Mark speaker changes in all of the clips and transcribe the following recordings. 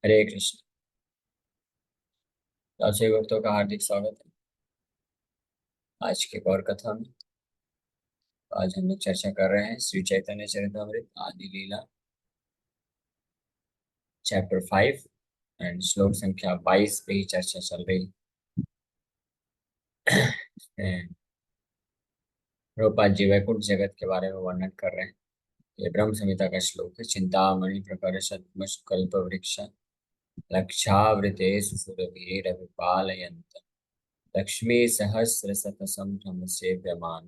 Speaker 1: हरे कृष्ण। आप सभी भक्तों का हार्दिक स्वागत है आज की गौर कथा में। आज हम लोग चर्चा कर रहे हैं श्री चैतन्य चरितमृत आदि लीला चैप्टर 5 एंड श्लोक संख्या 22 पे ही चर्चा चल रही है। प्रभुपाद जी वैकुंठ जगत के बारे में वर्णन कर रहे हैं। ये ब्रह्म संहिता का श्लोक है। चिंतामणि प्रकर्ष कल्प वृक्ष लक्षावृते सुरभिरभिपालयन्त लक्ष्मी सहस्र शतसंभ्रम सेव्यमान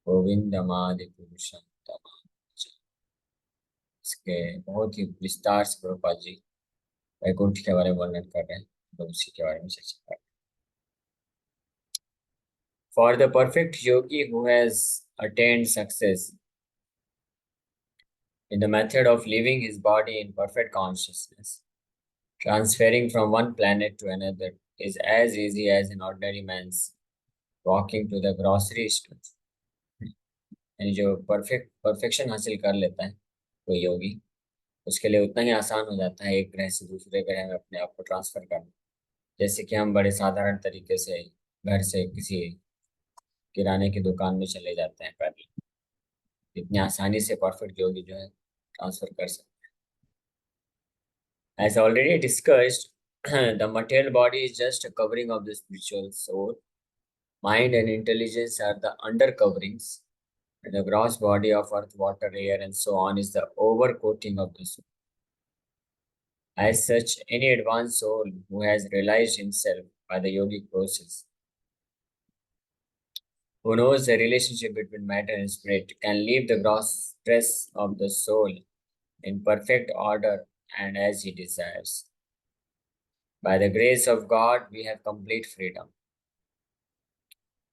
Speaker 1: गोविंदमादि पुरुषं तमाम। इसके बहुत ही विस्तार से प्रभुपाद जी वैकुंठ के बारे में वर्णन कर रहे हैं। तो उसी के बारे में चर्चा कर रहे हैं। For the perfect Yogi who has attained success in the method of leaving his body in perfect consciousness, transferring from one planet to another is as easy as an ordinary man's walking to the grocery store. यानी जो perfection हासिल कर लेता है कोई योगी, उसके लिए उतना ही आसान हो जाता है एक ग्रह से दूसरे ग्रह में अपने आप को ट्रांसफर करना। जैसे कि हम बड़े साधारण तरीके से घर से किसी किराने की दुकान में चले जाते हैं पैदल, इतनी आसानी से परफेक्ट योगी जो है ट्रांसफर कर सकते हैं। As already discussed, the material body is just a covering of the spiritual soul. Mind and intelligence are the under coverings, and the gross body of earth, water, air, and so on is the overcoating of the soul. As such, any advanced soul who has realized himself by the yogic process, who knows the relationship between matter and spirit, can leave the gross stress of the soul in perfect order and as he desires. By the grace of God, we have complete freedom.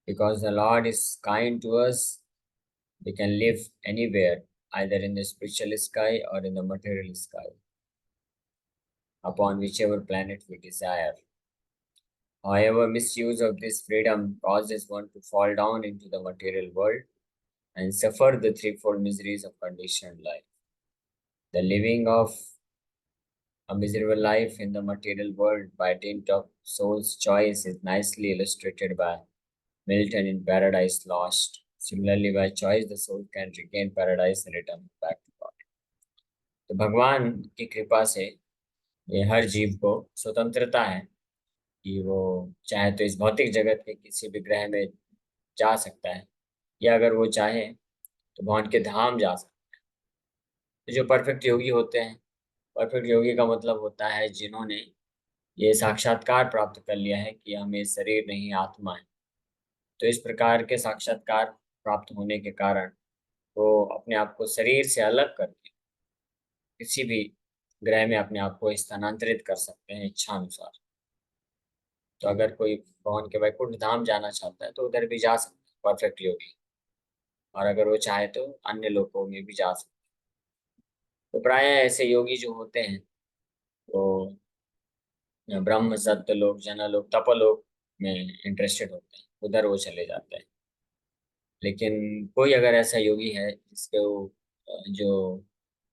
Speaker 1: Because the Lord is kind to us, we can live anywhere, either in the spiritual sky or in the material sky, upon whichever planet we desire. However, misuse of this freedom causes one to fall down into the material world and suffer the threefold miseries of conditioned life. The living of a miserable life in the material world by dint of soul's choice is nicely illustrated by Milton in Paradise Lost. Similarly, by choice, the soul can regain paradise and return back to God. तो भगवान की कृपा से ये हर जीव को स्वतंत्रता है कि वो चाहे तो इस भौतिक जगत के किसी भी ग्रह में जा सकता है, या अगर वो चाहे तो भगवान के धाम जा सकता है। तो जो परफेक्ट योगी होते हैं, परफेक्ट योगी का मतलब होता है जिन्होंने ये साक्षात्कार प्राप्त कर लिया है कि हम ये शरीर नहीं आत्मा है। तो इस प्रकार के साक्षात्कार प्राप्त होने के कारण वो अपने आप को शरीर से अलग करके किसी भी ग्रह में अपने आप को स्थानांतरित कर सकते हैं इच्छा अनुसार। तो अगर कोई भगवान के वैकुंठ धाम जाना चाहता है तो उधर भी जा सकता है परफेक्ट योगी, और अगर वो चाहे तो अन्य लोकों में भी जा सकता है। तो प्राय ऐसे योगी जो होते हैं वो ब्रह्म सत्य लोक जनलोक तपलोक में इंटरेस्टेड होते हैं, उधर वो चले जाते हैं। लेकिन कोई अगर ऐसा योगी है जिसके वो जो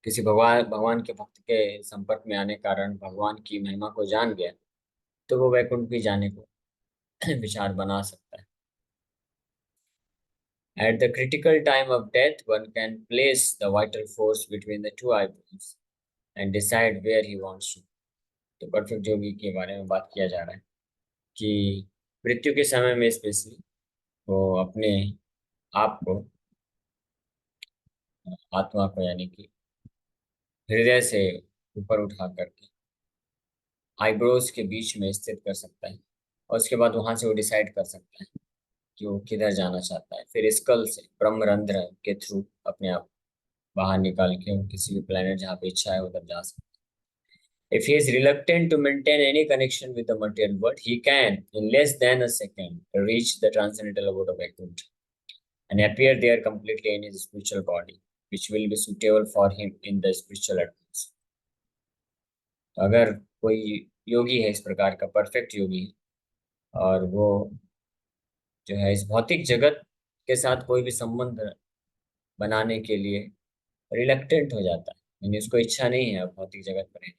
Speaker 1: किसी भगवान भगवान के भक्त के संपर्क में आने कारण भगवान की महिमा को जान गया, तो वो वैकुंठ भी जाने को विचार बना सकता है। At the critical time of death, one can place the vital force between the two eyeballs and decide where he wants to. तो परफेक्ट योगी के बारे में बात किया जा रहा है कि मृत्यु के समय में स्पेशली वो अपने आप को, आत्मा को यानी कि हृदय से ऊपर उठा करके आईब्रोज के बीच में स्थित कर सकता है, और उसके बाद वहां से वो डिसाइड कर सकता है कि वो किधर जाना चाहता है। फिर स्कल से ब्रह्मरंध्र के थ्रू अपने आप बाहर निकाल के वो किसी भी प्लेनेट जहाँ पे इच्छा है उधर जा सकता है। If he is reluctant to maintain any connection with the material world, he can, in less than a second, reach the transcendental abode of Vaikuntha and appear there completely in his spiritual body, which will be suitable for him in the spiritual atmosphere. तो अगर कोई योगी है इस प्रकार का perfect योगी है, और वो जो है इस भौतिक जगत के साथ कोई भी संबंध बनाने के लिए रिलक्टेंट हो जाता है, यानी उसको इच्छा नहीं है अब भौतिक जगत पर रहने की,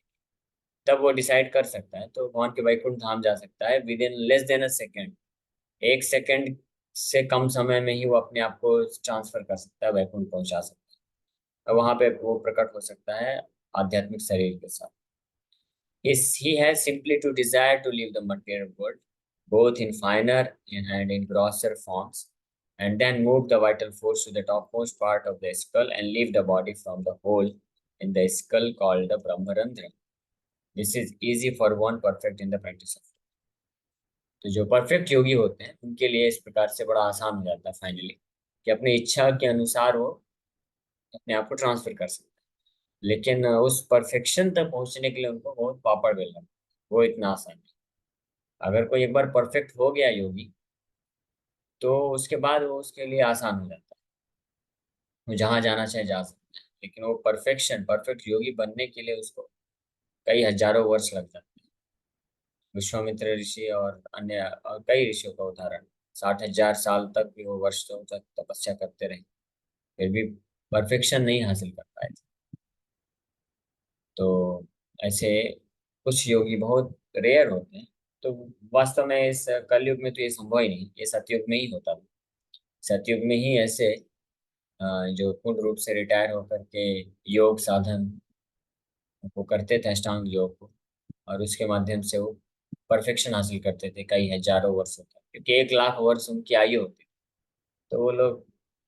Speaker 1: तब वो डिसाइड कर सकता है, तो भगवान के वैकुंठ धाम जा सकता है with in less than a second. 1 second से कम समय में ही वो अपने आप को ट्रांसफर कर सकता है, वैकुंठ पहुंचा सकता है, और वहां पे वो प्रकट हो सकता है आध्यात्मिक शरीर के साथ। Is he has simply to desire to leave the material world, both in finer and in grosser forms, and then move the vital force to the topmost part of the skull and leave the body from the hole in the skull called the Brahmarandra. This is easy for one perfect in the practice of। तो जो perfect योगी होते हैं उनके लिए इस प्रकार से बड़ा आसान हो जाता है फाइनली, कि अपनी इच्छा के अनुसार वो अपने आप को ट्रांसफर कर सकते हैं। लेकिन उस परफेक्शन तक पहुंचने के लिए उनको बहुत पापड़ बेलना है। वो इतना आसान नहीं। अगर कोई एक बार परफेक्ट हो गया योगी, तो उसके बाद वो उसके लिए आसान हो जाता है, वो जहाँ जाना चाहे जा सकता है। लेकिन वो परफेक्ट योगी बनने के लिए उसको कई हजारों वर्ष लग जाते हैं। विश्वामित्र ऋषि और अन्य कई ऋषियों का उदाहरण, 60,000 साल तक भी वो वर्ष तक तपस्या करते रहे, फिर भी परफेक्शन नहीं हासिल कर पाए थे। तो ऐसे कुछ योगी बहुत रेयर होते हैं। तो वास्तव में इस कलयुग में तो ये संभव ही नहीं, ये सतयुग में ही होता था। सतयुग में ही ऐसे जो पूर्ण रूप से रिटायर होकर के योग साधन वो करते थे, अष्टांग योग को, और उसके माध्यम से वो परफेक्शन हासिल करते थे कई हजारों वर्षों तक, क्योंकि 1 लाख वर्ष उनकी आयु होती थी। तो वो लोग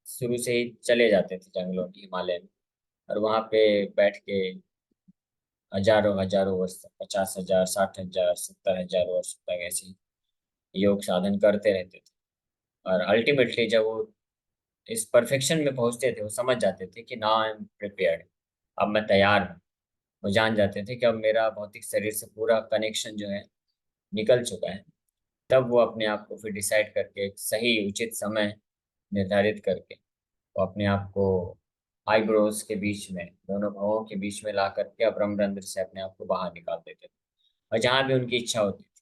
Speaker 1: शुरू से ही चले जाते थे जंगलों में, हिमालय में, और वहाँ पे बैठ के हजारों हजारों वर्ष तक, 50,000, 60,000, 70,000 वर्ष तक ऐसे ही योग साधन करते रहते थे। और अल्टीमेटली जब वो इस परफेक्शन में पहुंचते थे, वो समझ जाते थे कि नाउ आई एम प्रिपेयर्ड, अब मैं तैयार हूँ। वो जान जाते थे कि अब मेरा भौतिक शरीर से पूरा कनेक्शन जो है निकल चुका है। तब वो अपने आप को फिर डिसाइड करके एक सही उचित समय निर्धारित करके वो अपने आप को आईब्रोज के बीच में, दोनों भवों के बीच में ला करके ब्रह्मरंध्र से अपने आप को बाहर निकाल देते थे, और जहाँ भी उनकी इच्छा होती थी,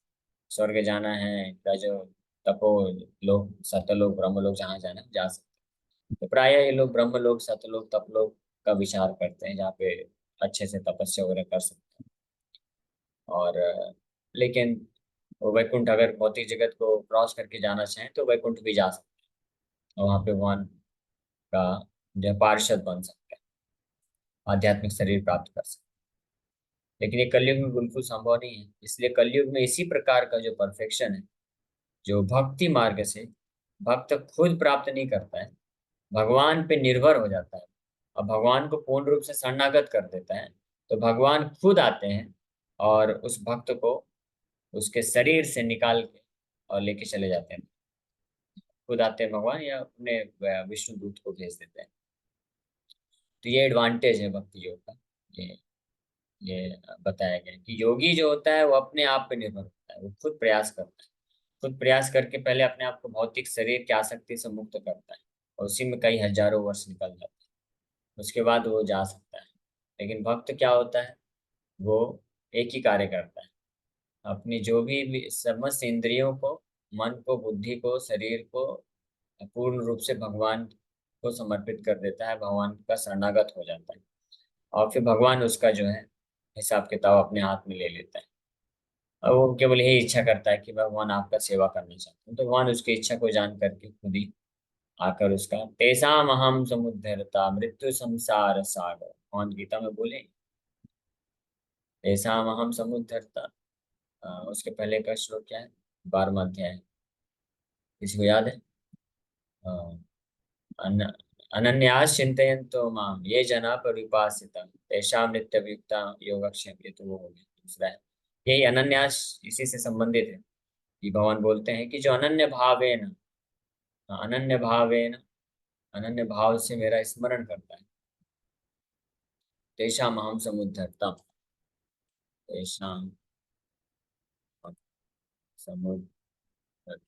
Speaker 1: स्वर्ग जाना है, रज तपो लोक, सतलोक, ब्रह्मलोक, जहाँ जाना है जा सकते। तो प्रायः ये लोग ब्रह्मलोक, सतलोक, तपलोक का विचार करते हैं, जहाँ पे अच्छे से तपस्या वगैरह कर सकते हैं। और लेकिन वो वैकुंठ अगर भौतिक जगत को क्रॉस करके जाना चाहें तो वैकुंठ भी जा सकते हैं, और वहाँ पे भगवान का जो है पार्षद बन सकते हैं, आध्यात्मिक शरीर प्राप्त कर सकते हैं। लेकिन ये कलयुग में बिल्कुल संभव नहीं है। इसलिए कलयुग में इसी प्रकार का जो परफेक्शन है, जो भक्ति मार्ग से भक्त खुद प्राप्त नहीं करता है, भगवान पे निर्भर हो जाता है, और भगवान को पूर्ण रूप से शरणागत कर देता है, तो भगवान खुद आते हैं और उस भक्त को उसके शरीर से निकाल के और लेके चले जाते हैं। खुद आते हैं भगवान, या अपने विष्णु दूत को भेज देते हैं। तो ये एडवांटेज है भक्ति योग का। ये ये बताया गया है कि योगी जो होता है वो अपने आप पे निर्भर होता है, वो खुद प्रयास करता है, खुद प्रयास करके पहले अपने आप को भौतिक शरीर की आसक्ति से मुक्त करता है, और उसी में कई हजारों वर्ष निकल जाते हैं, उसके बाद वो जा सकता है। लेकिन भक्त क्या होता है, वो एक ही कार्य करता है, अपनी जो भी समस्त इंद्रियों को, मन को, बुद्धि को, शरीर को पूर्ण रूप से भगवान को समर्पित कर देता है, भगवान का शरणागत हो जाता है, और फिर भगवान उसका जो है हिसाब किताब अपने हाथ में ले लेता है। और वो केवल यही इच्छा करता है कि भगवान आपका सेवा करना चाहते हैं, तो भगवान उसकी इच्छा को जान करके खुद ही आकर उसका तेषाम अहम समुद्धरता मृत्यु संसार सागर, भगवान गीता में बोले तेषाम अहम समुद्धरता। उसके पहले का श्लोक क्या है, 12वां अध्याय, किसी को याद है? अ, अन, अनन्यास चिंतयन्तो माम ये जना परिपासिता तेषाम नित्ययुक्ता योगक्षेम, ये तो वो हो गया दूसरा है। यही अनन्यास इसी से संबंधित है, कि भगवान बोलते हैं कि जो अनन्य अनन्य भाव से मेरा स्मरण करता है, तेषाम अहम समुद्धरता, तेषाम समुद्धरता।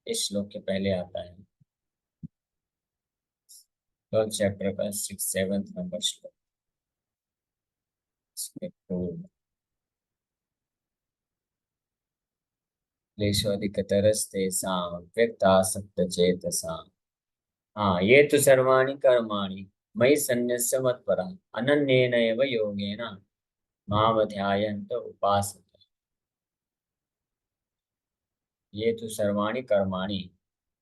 Speaker 1: इस श्लोक के पहले आता है 12 चैप्टर का 7th नंबर श्लोक, इसके पूर्व क्लेशोऽधिकतरस्तेषां व्यक्तासक्तचेतसाम्। हाँ, ये तो सर्वाणि कर्माणि मयि सन्न्यस्य मत्परः अनन्येन एव योगेन माम ध्यायन्त उपासते ये तो सर्वाणि कर्माणि,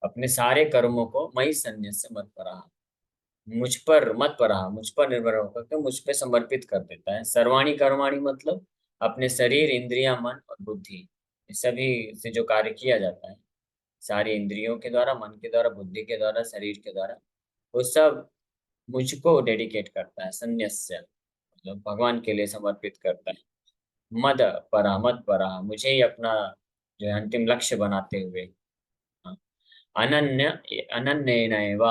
Speaker 1: अपने सारे कर्मों को मई संन्यास मत परा, मुझ पर मत परा, मुझ पर निर्भर होकर के मुझ पे समर्पित कर देता है। सर्वाणि कर्माणि मतलब अपने शरीर, इंद्रिया, मन और बुद्धि, इस सभी से जो कार्य किया जाता है, सारी इंद्रियों के द्वारा, मन के द्वारा, बुद्धि के द्वारा, शरीर के द्वारा, वो सब मुझको डेडिकेट करता है, संन्यास्य मतलब भगवान के लिए समर्पित करता है। मद परा, मत परा, मुझे ही अपना जो है अंतिम लक्ष्य बनाते हुए। हाँ। अनन्य, अनन्येन एव,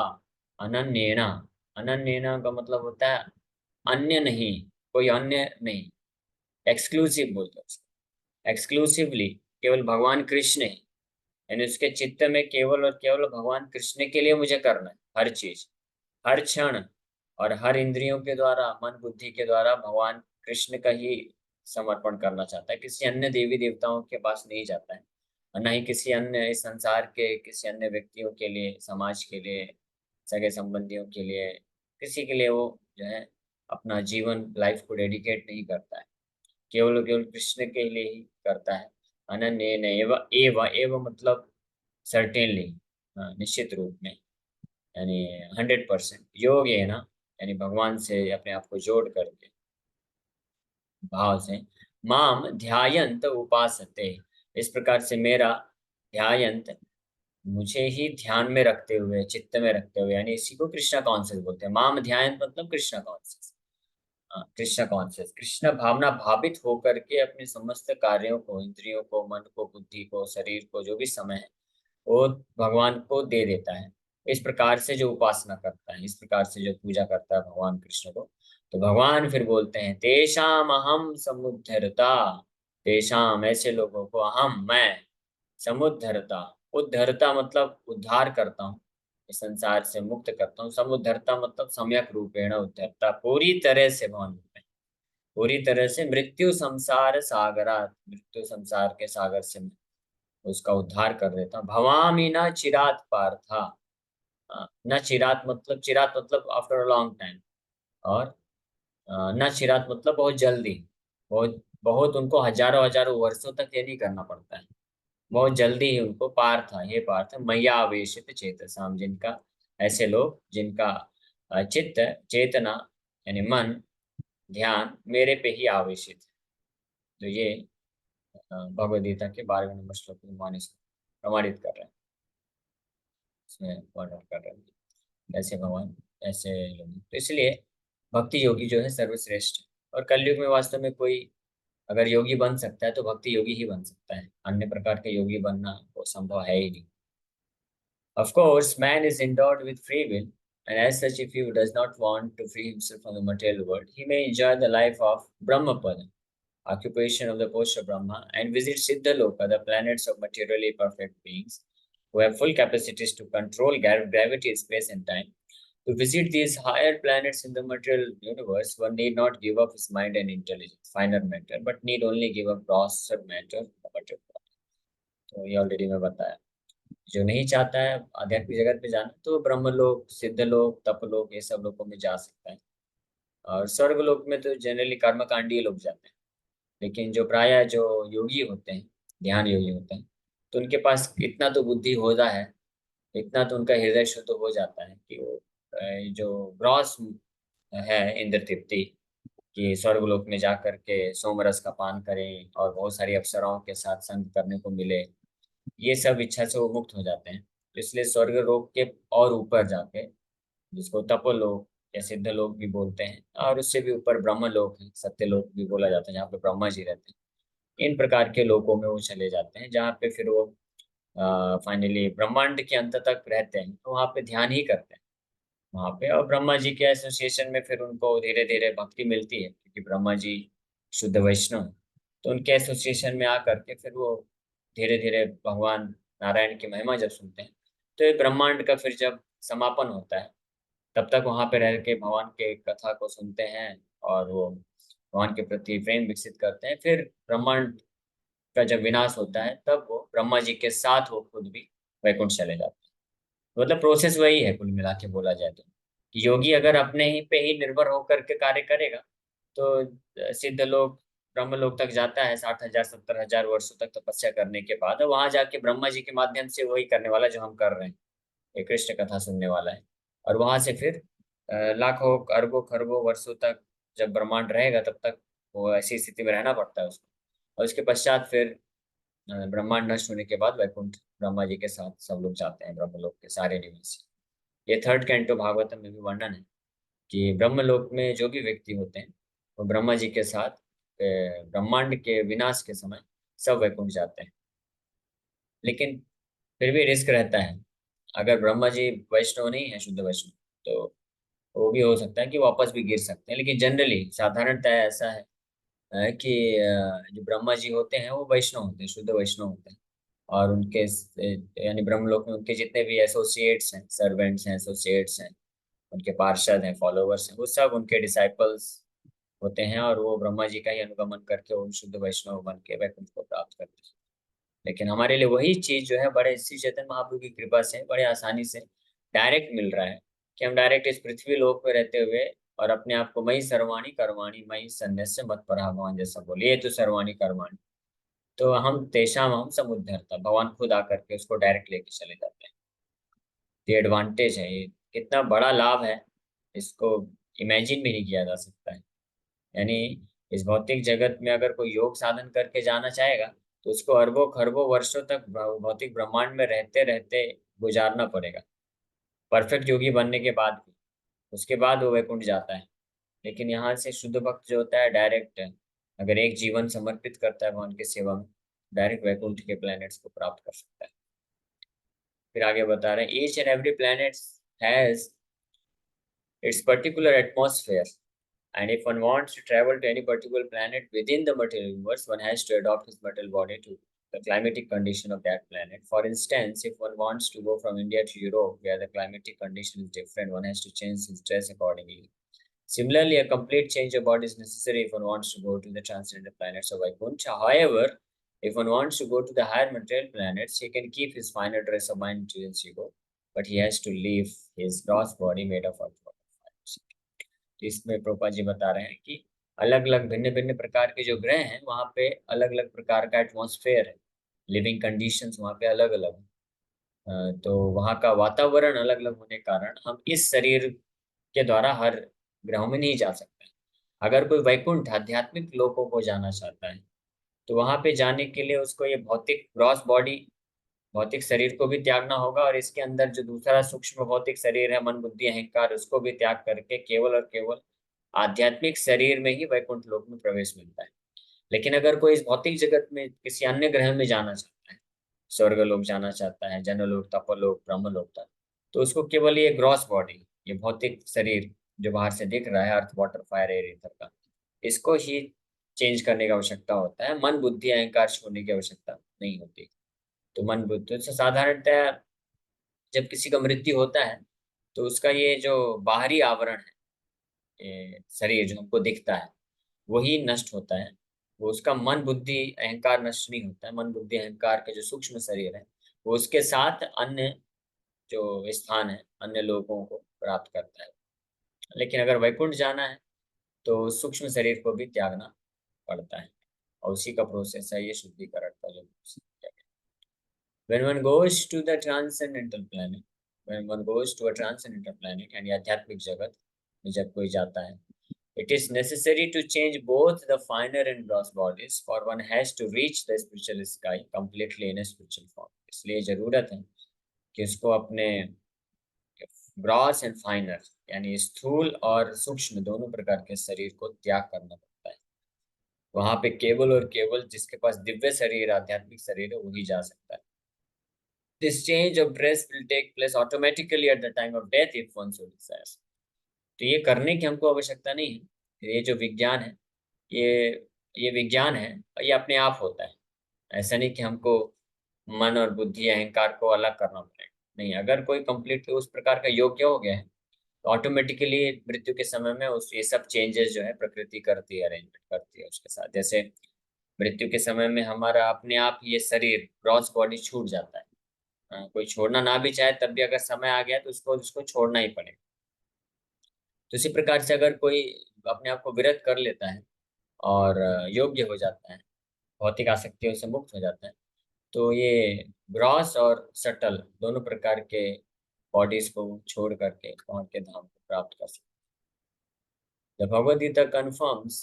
Speaker 1: अनन्येन, अनन्येन का मतलब होता है अन्य नहीं, कोई अन्य नहीं, एक्सक्लूसिव बोलते हैं उसको, एक्सक्लूसिवली केवल भगवान कृष्ण ही, यानी उसके चित्त में केवल और केवल भगवान कृष्ण के लिए मुझे करना है हर चीज, हर क्षण, और हर इंद्रियों के द्वारा, मन बुद्धि के द्वारा भगवान कृष्ण का ही समर्पण करना चाहता है, किसी अन्य देवी देवताओं के पास नहीं जाता है, और न ही किसी अन्य इस संसार के किसी अन्य व्यक्तियों के लिए, समाज के लिए, सगे संबंधियों के लिए, किसी के लिए वो जो है अपना जीवन, लाइफ को डेडिकेट नहीं करता है, केवल और केवल कृष्ण के लिए ही करता है। अनन्य एव, एव एव मतलब सर्टेनली, निश्चित रूप में, यानी 100%, योग है ना, यानी भगवान से अपने आप को जोड़ करके भाव से, माम ध्यायंत उपासते, इस प्रकार से मेरा ध्यायंत, मुझे ही ध्यान में रखते हुए, चित्त में रखते हुए, यानी इसी को कृष्णा कॉन्शियस बोलते हैं। माम ध्यायंत मतलब कृष्णा कॉन्शियस, कृष्णा कॉन्शियस, कृष्ण भावना भावित होकर के अपने समस्त कार्यों को, इंद्रियों को, मन को, बुद्धि को, शरीर को, जो भी समय है वो भगवान को दे देता है। इस प्रकार से जो उपासना करता है, इस प्रकार से जो पूजा करता है भगवान कृष्ण को, तो भगवान फिर बोलते हैं तेषाम अहम समुद्धरता, तेषाम ऐसे लोगों को अहम मैं, समुद्धरता, उद्धरता मतलब उद्धार करता हूँ, इस संसार से मुक्त करता हूँ। समुद्धरता मतलब सम्यक रूपेण उद्धरता, पूरी तरह से भगवान बोलते हैं, पूरी तरह से मृत्यु संसार सागरात, मृत्यु संसार के सागर से मैं उसका उद्धार कर देता हूँ। भवामी न चिरात पार्था, न चिरात मतलब, चिरात मतलब आफ्टर अ लॉन्ग टाइम, और न चिरात मतलब बहुत जल्दी, बहुत बहुत उनको हजारों हजारों वर्षों तक ये नहीं करना पड़ता है, बहुत जल्दी ही उनको पार था, ये पार था मैया आवेशित चेतसाम, जिनका, ऐसे लोग जिनका चित्त, चेतना यानी मन, ध्यान मेरे पे ही आवेशित है। तो ये भगवद गीता के 12वें नंबर श्लोक में माने प्रमाणित कर रहे हैं, इसमें वर्णन कर रहे हैं ऐसे भगवान, ऐसे लोग, तो इसलिए भक्ति योगी जो है सर्वश्रेष्ठ है। और कलयुग में वास्तव में कोई अगर योगी बन सकता है तो भक्ति योगी ही बन सकता है, अन्य प्रकार के योगी बनना वो संभव है ही नहीं। Of course, man is endowed with free will, and as such, if he does not want to free himself from the material world, he may enjoy the life of Brahmapada, occupation of the Posha Brahma, and visit Siddhaloka, the planets of materially perfect beings, who have full capacities to control gravity, space, and time. To visit these higher planets in the material universe, one need not give up his mind and intelligence, finer matter, but need only give up grosser matter, the material body. तो ये already मैं बताया, जो नहीं चाहता है आध्यात्मिक जगत में जाना तो ब्रह्मलोक, सिद्धलोक, तपलोक, ये सब लोकों में जा सकता है। और स्वर्ग लोक में तो जनरली कर्मकांडी लोग जाते हैं, लेकिन जो प्राय जो योगी होते हैं, ध्यान योगी होते हैं, तो उनके पास इतना तो बुद्धि होता है, इतना तो उनका हृदय शुद्ध हो जाता है कि वो जो ग्रॉस है इंद्र तृप्ति, कि स्वर्ग लोक में जा करके सोमरस का पान करें और बहुत सारी अप्सराओं के साथ संग करने को मिले, ये सब इच्छा से वो मुक्त हो जाते हैं। तो इसलिए स्वर्ग लोक के और ऊपर जाके, जिसको तपोलोक या सिद्ध लोक भी बोलते हैं, और उससे भी ऊपर ब्रह्म लोक है, सत्य लोक भी बोला जाता है, जहाँ पे ब्रह्मा जी रहते हैं, इन प्रकार के लोकों में वो चले जाते हैं, जहाँ पे फिर वो फाइनली ब्रह्मांड के अंत तक रहते हैं, तो वहाँ पे ध्यान ही करते हैं वहाँ पे। और ब्रह्मा जी के एसोसिएशन में फिर उनको धीरे धीरे भक्ति मिलती है, क्योंकि ब्रह्मा जी शुद्ध वैष्णव हैं। तो उनके एसोसिएशन में आकर के फिर वो धीरे धीरे भगवान नारायण की महिमा जब सुनते हैं, तो ये ब्रह्मांड का फिर जब समापन होता है, तब तक वहां पे रह के भगवान के कथा को सुनते हैं, और वो भगवान के प्रति प्रेम विकसित करते हैं। फिर ब्रह्मांड का जब विनाश होता है, तब वो ब्रह्मा जी के साथ वो खुद भी वैकुंठ चले जाते हैं। मतलब प्रोसेस वही है कुल मिला के बोला जाए तो, कि योगी अगर अपने ही पे ही निर्भर होकर के कार्य करेगा, तो सिद्ध लोग ब्रह्मलोक तक जाता है 60,000 70,000 वर्षों तक तपस्या करने के बाद, और वहां जाके ब्रह्मा जी के माध्यम से वही करने वाला जो हम कर रहे हैं, ये कृष्ण कथा सुनने वाला है। और वहां से फिर लाखों अरबों खरबों वर्षों तक जब ब्रह्मांड रहेगा तब तक वो ऐसी स्थिति में रहना पड़ता है उसको। और उसके पश्चात फिर ब्रह्मांड नष्ट होने के बाद वैकुंठ ब्रह्मा जी के साथ सब लोग जाते हैं, ब्रह्मलोक के सारे निवासी। ये थर्ड कैंटो भागवतम में भी वर्णन है कि ब्रह्मलोक में जो भी व्यक्ति होते हैं वो ब्रह्मा जी के साथ ब्रह्मांड के विनाश के समय सब वैकुंठ जाते हैं। लेकिन फिर भी रिस्क रहता है, अगर ब्रह्मा जी वैष्णव नहीं है, शुद्ध वैष्णव, तो वो भी हो सकता है कि वापस भी गिर सकते हैं। लेकिन जनरली साधारणतः ऐसा है कि जो ब्रह्मा जी होते हैं वो वैष्णव होते हैं, शुद्ध वैष्णव होते हैं। और उनके यानी ब्रह्मलोक में उनके जितने भी एसोसिएट्स हैं, सर्वेंट्स हैं, एसोसिएट्स हैं, उनके पार्षद हैं, फॉलोवर्स हैं, वो सब उनके डिसाइपल्स होते हैं, और वो ब्रह्मा जी का ही अनुगमन करके उन शुद्ध वैष्णव बन के वैकुंठ को प्राप्त करते हैं। लेकिन हमारे लिए वही चीज जो है बड़े श्री चैतन्य महाप्रभु की कृपा से बड़े आसानी से डायरेक्ट मिल रहा है, कि हम डायरेक्ट इस पृथ्वी लोक में रहते हुए और अपने आप को मई सर्वाणी कर्माणि मई संन्यास्य मत भगवान जैसा बोले, ये तो सर्वाणी कर्माणि, तो हम तेषाम हम समुद्धरता, भगवान खुद आकर के उसको डायरेक्ट लेके चले जाते हैं। ये एडवांटेज है, ये कितना बड़ा लाभ है, इसको इमेजिन भी नहीं किया जा सकता है। यानी इस भौतिक जगत में अगर कोई योग साधन करके जाना चाहेगा तो उसको अरबों खरबों वर्षों तक भौतिक ब्रह्मांड में रहते रहते गुजारना पड़ेगा, परफेक्ट योगी बनने के बाद भी। उसके बाद वो वैकुंठ जाता है। लेकिन यहाँ से शुद्ध भक्त जो होता है डायरेक्ट, अगर एक जीवन समर्पित करता है भगवान की सेवा में, डायरेक्ट वैकुंठ के प्लैनेट्स को प्राप्त कर सकता है। फिर आगे बता रहे हैं, each and every planet has its particular atmosphere, and if one wants to travel to any particular planet within the material universe, one has to adopt his material body to the climatic condition of that planet. For instance, if one wants to go from India to Europe, where the climatic condition is different, one has to change his dress accordingly. Similarly, a complete change of body is necessary if one wants to go to the transcendental planets of Vaikuntha. However, if one wants to go to the higher material planets, he can keep his finer dress of mind to his ego, but he has to leave his gross body made of earth, water, fire. तो इसमें प्रभुपाद जी बता रहे हैं कि अलग अलग भिन्न भिन्न प्रकार के जो ग्रह हैं वहाँ पे अलग अलग प्रकार का एटमॉस्फेयर है, लिविंग कंडीशंस वहाँ पे अलग अलग है। तो वहाँ का वातावरण अलग अलग होने के कारण हम इस शरीर के द्वारा हर ग्रहों में नहीं जा सकते। अगर कोई वैकुंठ आध्यात्मिक लोकों को जाना चाहता है तो वहां पे जाने के लिए उसको ये भौतिक ग्रॉस बॉडी, भौतिक शरीर को भी त्यागना होगा, और इसके अंदर जो दूसरा सूक्ष्म भौतिक शरीर है, मन बुद्धि अहंकार, उसको भी त्याग करके केवल और केवल आध्यात्मिक शरीर में ही वैकुंठ लोक में प्रवेश मिलता है। लेकिन अगर कोई इस भौतिक जगत में किसी अन्य ग्रह में जाना चाहता है, स्वर्ग लोक जाना चाहता है, जनलोक, तपलोक, ब्रह्मलोक तक, तो उसको केवल ये ग्रॉस बॉडी, ये भौतिक शरीर जो बाहर से दिख रहा है, earth water fire air ether का, इसको ही चेंज करने की आवश्यकता होता है, मन बुद्धि अहंकार छोड़ने की आवश्यकता नहीं होती। तो मन बुद्धि से साधारणतः जब किसी का मृत्यु होता है तो उसका ये जो बाहरी आवरण है, ये शरीर जो हमको दिखता है, वही नष्ट होता है। वो उसका मन बुद्धि अहंकार नष्ट नहीं होता है। मन बुद्धि अहंकार के जो सूक्ष्म शरीर है वो उसके साथ अन्य जो स्थान है, अन्य लोगों को प्राप्त करता है। लेकिन अगर वैकुंठ जाना है तो सूक्ष्म शरीर को भी त्यागना पड़ता है, और उसी का प्रोसेस है ये शुद्धिकरण का जो process है। When one goes to the transcendental planet, when one goes to a transcendental planet यानी आध्यात्मिक जगत में जब कोई जाता है, it is necessary to change both the finer and gross bodies, for one has to reach the spiritual sky completely in a spiritual form. इसलिए जरूरत है कि उसको अपने ग्रॉस एंड फाइनर यानी स्थूल और सूक्ष्म दोनों प्रकार के शरीर को त्याग करना पड़ता है। वहां पे केवल और केवल जिसके पास दिव्य शरीर, आध्यात्मिक शरीर है, वही जा सकता है। This change of dress will take place automatically at the time of death if one so desires. तो ये करने की हमको आवश्यकता नहीं है। ये जो विज्ञान है, ये विज्ञान है, ये अपने आप होता है। ऐसा नहीं कि हमको मन और बुद्धि अहंकार को अलग करना पड़ेगा। नहीं, अगर कोई कंप्लीटली उस प्रकार का योग्य हो गया है तो ऑटोमेटिकली मृत्यु के समय में उस ये सब चेंजेस जो है प्रकृति करती है, अरेंजमेंट करती है उसके साथ। जैसे मृत्यु के समय में हमारा अपने आप ये शरीर ग्रॉस बॉडी छूट जाता है। कोई छोड़ना ना भी चाहे तब भी अगर समय आ गया तो उसको उसको छोड़ना ही पड़ेगा। तो इसी प्रकार से अगर कोई अपने आप को विरत कर लेता है और योग्य हो जाता है, भौतिक आसक्तियों से मुक्त हो जाता है। तो ये ग्रॉस और सटल दोनों प्रकार के बॉडीज को छोड़ करके भगवान के धाम को प्राप्त कर सकते हैं। The Bhagavad Gita confirms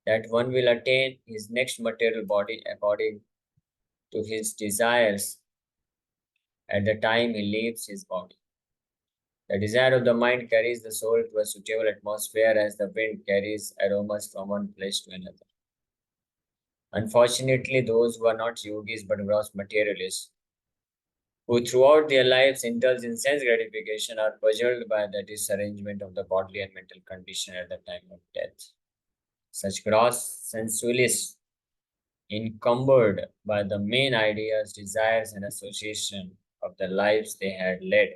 Speaker 1: that one will attain his next material body according to his desires at the time he leaves his body. The desire of the mind carries the soul to a suitable atmosphere as the wind carries aromas from one place to another. Unfortunately, those who are not yogis but gross materialists, who throughout their lives indulge in sense gratification, are puzzled by the disarrangement of the bodily and mental condition at the time of death. Such gross sensualists, encumbered by the main ideas, desires, and association of the lives they had led,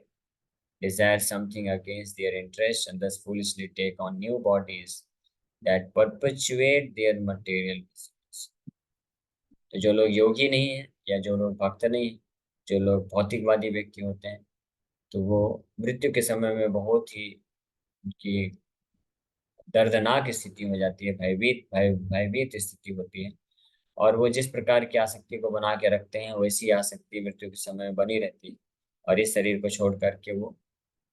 Speaker 1: desire something against their interest and thus foolishly take on new bodies that perpetuate their material business. तो जो लोग योगी नहीं है या जो लोग भक्त नहीं है, जो लोग भौतिकवादी व्यक्ति होते हैं, तो वो मृत्यु के समय में बहुत ही उनकी दर्दनाक स्थिति हो जाती है, भयभीत स्थिति होती है। और वो जिस प्रकार की आसक्ति को बना के रखते हैं वैसी आसक्ति मृत्यु के समय में बनी रहती है। और इस शरीर को छोड़ करके वो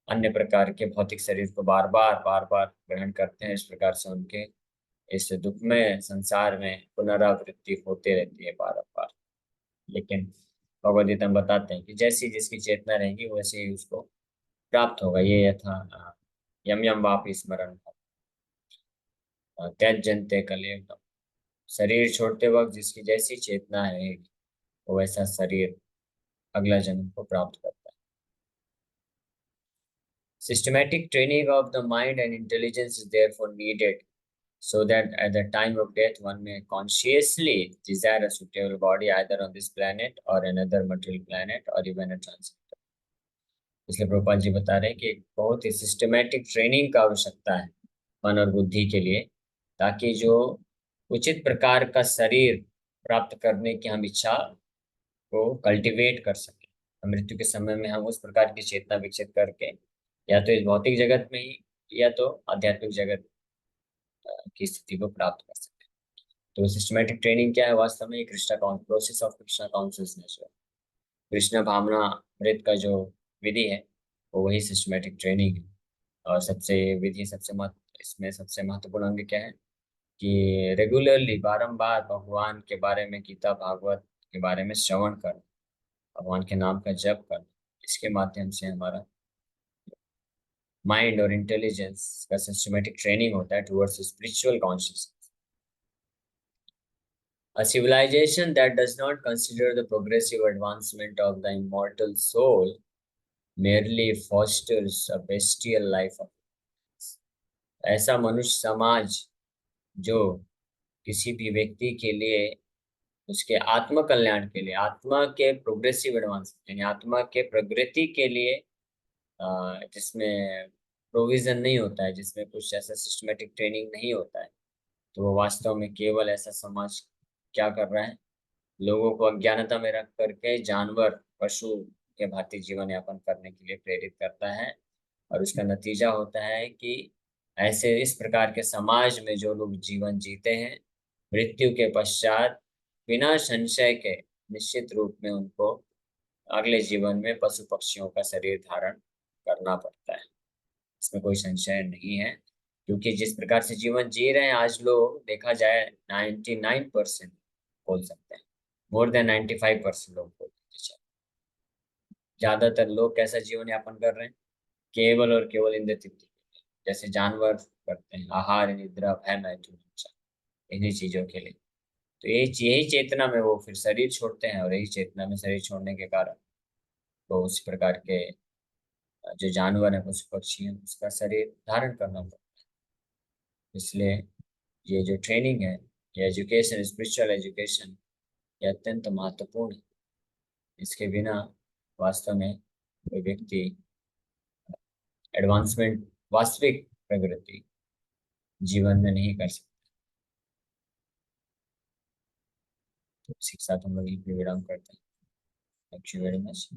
Speaker 1: अन्य प्रकार के भौतिक शरीर को बार बार ग्रहण करते हैं। इस प्रकार से उनके इस दुखमय संसार में पुनरावृत्ति होते रहती है बार। लेकिन भगवद गीता में बताते हैं कि जैसी जिसकी चेतना रहेगी वैसे ही उसको प्राप्त होगा। ये यथा यम यम वापि स्मरण त्यजन्ते कलेवरम। शरीर छोड़ते वक्त जिसकी जैसी चेतना रहेगी वो वैसा शरीर अगला जन्म को प्राप्त करता है। Systematic training of the mind and intelligence is therefore needed so that at the time of death one may consciously desire a suitable body either on this planet or another material planet or even a transcendent. इसलिए प्रभुपाद जी बता रहे हैं कि एक बहुत ही systematic training का आवश्यकता है मन और बुद्धि के लिए, ताकि जो उचित प्रकार का शरीर प्राप्त करने की हम इच्छा को कल्टीवेट कर सके। मृत्यु के समय में हम उस प्रकार की चेतना विकसित करके या तो इस भौतिक जगत में ही या तो आध्यात्मिक जगत की स्थिति को प्राप्त कर सके। तो सिस्टमेटिक ट्रेनिंग क्या है? वास्तव में Krishna process of Krishna consciousness है। कृष्ण भावना मृत का जो विधि है वो वही सिस्टमेटिक ट्रेनिंग है। और इसमें सबसे महत्वपूर्ण अंग क्या है कि रेगुलरली बारंबार भगवान के बारे में, गीता भागवत के बारे में श्रवण कर, भगवान के नाम का जप कर, इसके माध्यम से हमारा माइंड और इंटेलिजेंस का सिस्टमेटिक ट्रेनिंग होता है towards spiritual consciousness. A civilization that does not consider the progressive advancement of the immortal soul merely fosters a bestial life of ऐसा मनुष्य समाज जो किसी भी व्यक्ति के लिए उसके आत्म कल्याण के लिए, आत्मा के प्रोग्रेसिव एडवांसमेंट यानी आत्मा के प्रगति के लिए जिसमें प्रोविजन नहीं होता है, जिसमें कुछ ऐसा सिस्टमेटिक ट्रेनिंग नहीं होता है, तो वो वास्तव में केवल ऐसा समाज क्या कर रहा है, लोगों को अज्ञानता में रख करके जानवर पशु के भांति जीवन यापन करने के लिए प्रेरित करता है। और उसका नतीजा होता है कि ऐसे इस प्रकार के समाज में जो लोग जीवन जीते हैं, मृत्यु के पश्चात बिना संशय के निश्चित रूप में उनको अगले जीवन में पशु पक्षियों का शरीर धारण करना पड़ता है। इसमें कोई संशय नहीं है, क्योंकि जिस प्रकार से जीवन जी रहे हैं आज लोग, देखा जाए 99% बोल सकते हैं, मोर देन 95% लोग बोलते हैं। ज्यादातर लोग कैसा जीवन यापन कर रहे हैं? केवल और केवल इंद्रिय तृप्ति, जैसे जानवर करते हैं, आहार निद्रा भय मैथुन हिंसा, इन्हीं चीजों के लिए। तो यही चेतना में वो फिर शरीर छोड़ते हैं, और यही चेतना में शरीर छोड़ने के कारण तो उस प्रकार के जो जानवर है, पशु पक्षी है, उसका शरीर धारण करना पड़ता है। इसलिए ये जो ट्रेनिंग है, ये एजुकेशन, स्पिरिचुअल एजुकेशन, ये अत्यंत महत्वपूर्ण है। इसके बिना वास्तव में कोई व्यक्ति एडवांसमेंट, वास्तविक प्रगति जीवन में नहीं कर सकता। तो इसी के साथ हम लोग यहीं पे विराम करते हैं। Thank you very much.